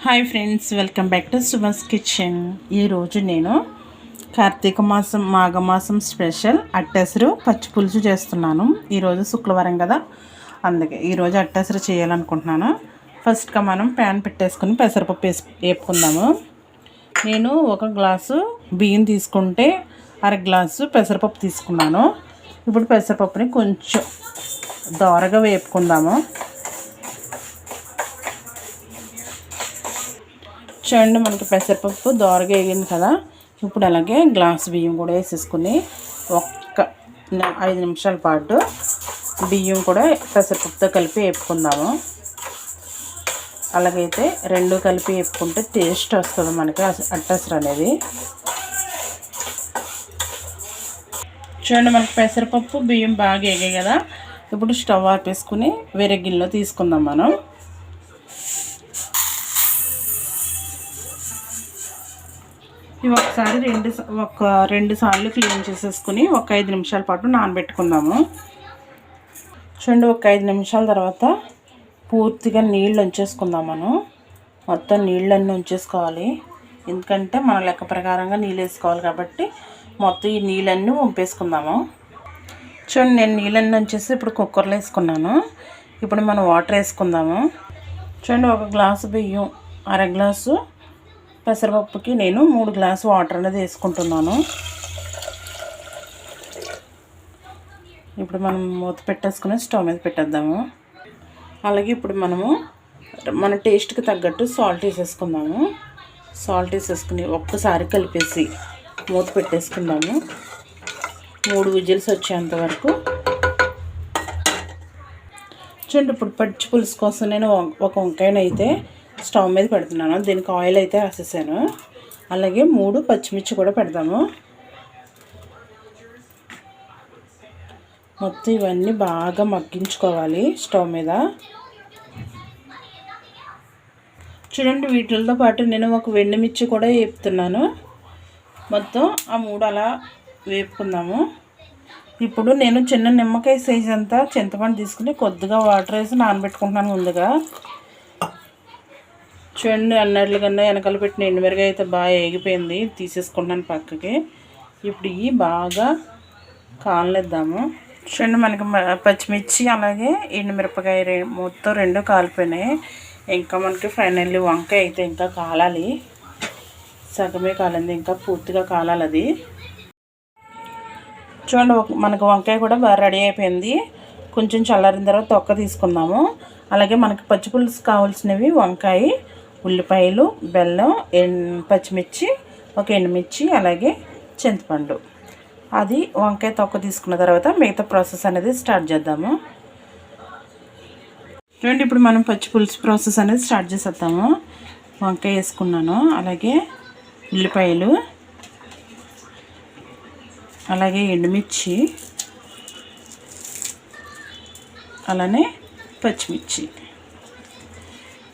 Hi friends, welcome back to Subhash kitchen. ఈరోజు నేను కార్తీక మాసం మాఘమాసం స్పెషల్ అట్టెసరు పచ్చి పులుసు చేస్తున్నాను. ఈరోజు శుక్రవారం కదా, అందుకే ఈరోజు అట్టెసరు చేయాలనుకుంటున్నాను. ఫస్ట్గా మనం ప్యాన్ పెట్టేసుకుని పెసరపప్పు వేపుకుందాము. నేను ఒక గ్లాసు బియ్యం తీసుకుంటే అర గ్లాసు పెసరపప్పు తీసుకున్నాను. ఇప్పుడు పెసరపప్పుని కొంచెం దోరగా వేపుకుందాము. చూడండి, మనకి పెసరపప్పు దోరగా వేగింది కదా. ఇప్పుడు అలాగే గ్లాస్ బియ్యం కూడా వేసేసుకుని ఒక్క 5 నిమిషాల పాటు బియ్యం కూడా పెసరపప్పుతో కలిపి వేపుకుందాము. అలాగైతే రెండు కలిపి వేపుకుంటే టేస్ట్ వస్తుంది మనకి అట్టెసరు అనేది. చూడండి, మనకి పెసరపప్పు బియ్యం బాగా వేగాయి కదా. ఇప్పుడు స్టవ్ ఆపేసుకుని వేరే గిన్నెలో తీసుకుందాం మనం. ఇవి ఒకసారి రెండు సార్లు క్లీన్ చేసేసుకుని ఒక 5 నిమిషాల పాటు నానబెట్టుకుందాము. చూడండి, ఒక 5 నిమిషాల తర్వాత పూర్తిగా నీళ్ళు ఉంచేసుకుందాం. మనం మొత్తం నీళ్ళన్నీ ఉంచేసుకోవాలి, ఎందుకంటే మన లెక్క ప్రకారంగా నీళ్ళు వేసుకోవాలి కాబట్టి మొత్తం ఈ నీళ్ళన్నీ వంపేసుకుందాము. చూడండి, నేను నీళ్ళన్నీ ఉంచేసి ఇప్పుడు కుక్కర్లో వేసుకున్నాను. ఇప్పుడు మనం వాటర్ వేసుకుందాము. చూడండి, ఒక గ్లాసు బియ్యం అర గ్లాసు పెసరపప్పుకి నేను 3 గ్లాసు వాటర్ అనేది వేసుకుంటున్నాను. ఇప్పుడు మనం మూత పెట్టేసుకుని స్టవ్ మీద పెట్టేద్దాము. అలాగే ఇప్పుడు మనము మన టేస్ట్కి తగ్గట్టు సాల్ట్ వేసేసుకుందాము. సాల్ట్ వేసేసుకుని ఒక్కసారి కలిపేసి మూత పెట్టేసుకుందాము. 3 విజిల్స్ వచ్చేంత వరకు. చూడండి, ఇప్పుడు పచ్చి పులుసు కోసం నేను ఒక వంకాయనైతే స్టవ్ మీద పెడుతున్నాను. దీనికి ఆయిల్ అయితే రాసేసాను. అలాగే 3 పచ్చిమిర్చి కూడా పెడదాము. మొత్తం ఇవన్నీ బాగా మగ్గించుకోవాలి స్టవ్ మీద. చూడండి, వీటితో పాటు నేను ఒక ఎండుమిర్చి కూడా వేపుతున్నాను. మొత్తం ఆ 3 అలా వేపుకుందాము. ఇప్పుడు నేను చిన్న నిమ్మకాయ సైజ్ అంతా చింతపండు తీసుకుని కొద్దిగా వాటర్ వేసి నానబెట్టుకుంటున్నాను ముందుగా. చూడండి, అన్నట్లుగా వెనకాల పెట్టిన ఎండుమిరకాయ అయితే బాగా ఏగిపోయింది, తీసేసుకుంటాను పక్కకి. ఇప్పుడు ఇవి బాగా కాలనిద్దాము. చూడండి, మనకి పచ్చిమిర్చి అలాగే ఎండుమిరపకాయ మొత్తం 2 కాలిపోయినాయి. ఇంకా మనకి ఫైనల్లీ వంకాయ అయితే ఇంకా కాలాలి. సగమే కాలింది, ఇంకా పూర్తిగా కాలాలి అది. చూడండి, మనకు వంకాయ కూడా బాగా రెడీ అయిపోయింది. కొంచెం చల్లారిన తర్వాత తొక్క తీసుకుందాము. అలాగే మనకి పచ్చి పులుసు కావాల్సినవి వంకాయ, ఉల్లిపాయలు, బెల్లం, పచ్చిమిర్చి, ఒక ఎండుమిర్చి, అలాగే చింతపండు. అది వంకాయ తొక్క తీసుకున్న తర్వాత మిగతా ప్రాసెస్ అనేది స్టార్ట్ చేద్దాము. చూడండి, ఇప్పుడు మనం పచ్చి పులుసు ప్రాసెస్ అనేది స్టార్ట్ చేసేద్దాము. వంకాయ వేసుకున్నాను, అలాగే ఉల్లిపాయలు, అలాగే ఎండుమిర్చి, అలానే పచ్చిమిర్చి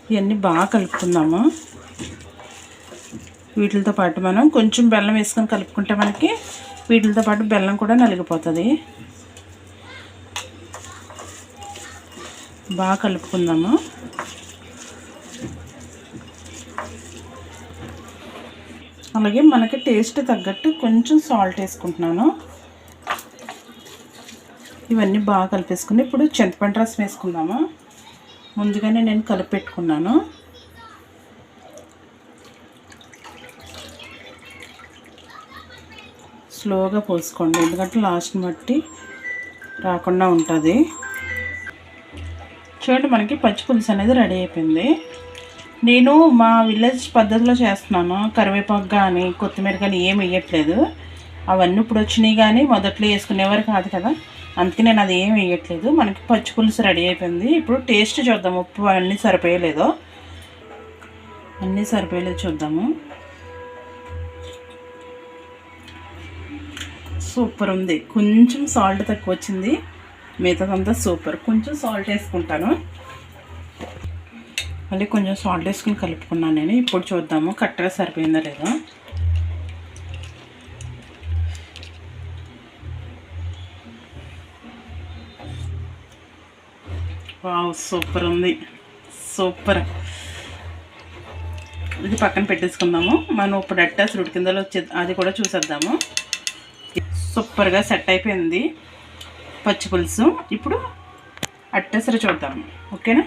ఇవన్నీ బాగా కలుపుకుందాము. వీటితో పాటు మనం కొంచెం బెల్లం వేసుకొని కలుపుకుంటే మనకి వీటితో పాటు బెల్లం కూడా నలిగిపోతుంది. బాగా కలుపుకుందాము. అలాగే మనకి టేస్ట్ తగ్గట్టు కొంచెం సాల్ట్ వేసుకుంటున్నాను. ఇవన్నీ బాగా కలిపేసుకుని ఇప్పుడు చింతపండు రసం వేసుకుందాము. ముందుగానే నేను కలిపి పెట్టుకున్నాను. స్లోగా పోసుకోండి, ఎందుకంటే లాస్ట్ మట్టి రాకుండా ఉంటుంది. చూడండి, మనకి పచ్చి పులుసు అనేది రెడీ అయిపోయింది. నేను మా విలేజ్ పద్ధతిలో చేస్తున్నాను. కరివేపాకు కానీ కొత్తిమీర కానీ ఏమి వేయట్లేదు. అవన్నీ ఇప్పుడు వచ్చినాయి, కానీ మొదట్లో వేసుకునేవారు కాదు కదా, అందుకే నేను అది ఏమి వేయట్లేదు. మనకి పచ్చి పులుసు రెడీ అయిపోయింది. ఇప్పుడు టేస్ట్ చూద్దాం, ఉప్పు అన్నీ సరిపోయలేదో. అన్నీ సరిపోయలేదు చూద్దాము. సూపర్ ఉంది. కొంచెం సాల్ట్ తక్కువ వచ్చింది, మిగతాదంతా సూపర్. కొంచెం సాల్ట్ వేసుకుంటాను, మళ్ళీ కొంచెం సాల్ట్ వేసుకుని కలుపుకున్నాను నేను. ఇప్పుడు చూద్దాము కరెక్ట్గా సరిపోయిందో లేదో. వావ్, సూపర్ ఉంది, సూపర్. ఇది పక్కన పెట్టేసుకుందాము. మనం ఇప్పుడు అట్టేసరి ఉడికిందలో వచ్చే అది కూడా చూసేద్దాము. సూపర్గా సెట్ అయిపోయింది పచ్చి పులుసు. ఇప్పుడు అట్టేసరి చూద్దాము. ఓకేనా?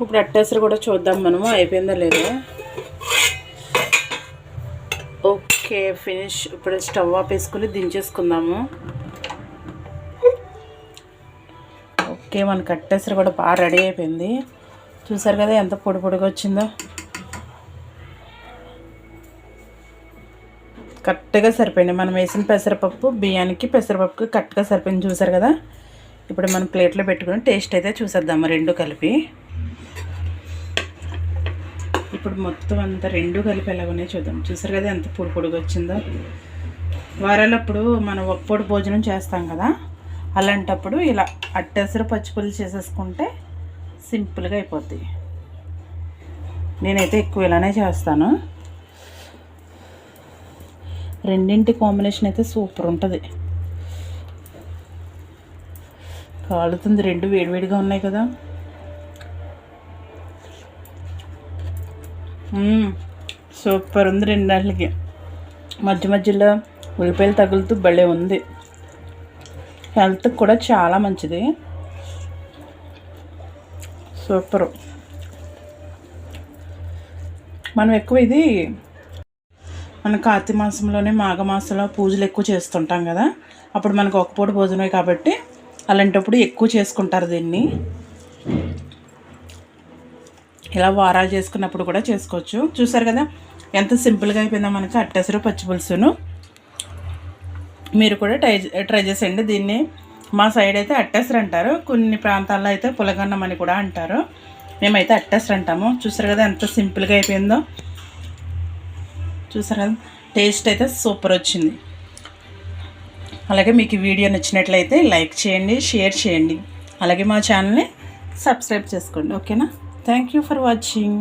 ఇప్పుడు అట్టేసరి కూడా చూద్దాం మనము అయిపోయిందా లేదా. Okay, finish. ఇప్పుడు స్టవ్ ఆపేసుకుని దించేసుకుందాము. ఓకే, మనకి అట్టేసరి కూడా బాగా రెడీ అయిపోయింది. చూసారు కదా ఎంత పొడి పొడిగా వచ్చిందో. కరెక్ట్గా సరిపోయింది. మనం వేసిన పెసరపప్పు బియ్యానికి పెసరపప్పుకి కరెక్ట్గా సరిపోయింది. చూసారు కదా. ఇప్పుడు మనం ప్లేట్లో పెట్టుకుని టేస్ట్ అయితే చూసేద్దాము రెండు కలిపి. ఇప్పుడు మొత్తం అంతా రెండు కలిపి ఎలాగనే చూద్దాం. చూసారు కదా ఎంత పొడి పొడిగా వచ్చిందో. వారాలప్పుడు మనం ఒక్కపొడి భోజనం చేస్తాం కదా, అలాంటప్పుడు ఇలా అట్టేసరి పచ్చిపులుసు చేసేసుకుంటే సింపుల్గా అయిపోద్ది. నేనైతే ఎక్కువ ఇలానే చేస్తాను. రెండింటి కాంబినేషన్ అయితే సూపర్ ఉంటుంది. కాలుతుంది, రెండు వేడివేడిగా ఉన్నాయి కదా. సూపర్ ఉంది. రెండాళ్ళకి మధ్య మధ్యలో ఉల్లిపాయలు తగులుతూ భలే ఉంది. హెల్త్కి కూడా చాలా మంచిది. సూపరు. మనం ఎక్కువ ఇది మన కార్తీక మాసంలోనే మాఘమాసంలో పూజలు ఎక్కువ చేస్తుంటాం కదా, అప్పుడు మనకు ఒక పూట భోజనమే కాబట్టి అలాంటప్పుడు ఎక్కువ చేసుకుంటారు దీన్ని. ఇలా వారాలు చేసుకున్నప్పుడు కూడా చేసుకోవచ్చు. చూసారు కదా ఎంత సింపుల్గా అయిపోయిందో మనకి అట్టేసరి పచ్చి పులుసును. మీరు కూడా ట్రై చేసేయండి దీన్ని. మా సైడ్ అయితే అట్టేసరి అంటారు, కొన్ని ప్రాంతాల్లో అయితే పులగన్నం అని కూడా అంటారు. మేమైతే అట్టేసరి అంటాము. చూసారు కదా ఎంత సింపుల్గా అయిపోయిందో. చూసారు కదా, టేస్ట్ అయితే సూపర్ వచ్చింది. అలాగే మీకు ఈ వీడియో నచ్చినట్లయితే లైక్ చేయండి, షేర్ చేయండి. అలాగే మా ఛానల్ని సబ్స్క్రైబ్ చేసుకోండి. ఓకేనా? Thank you for watching.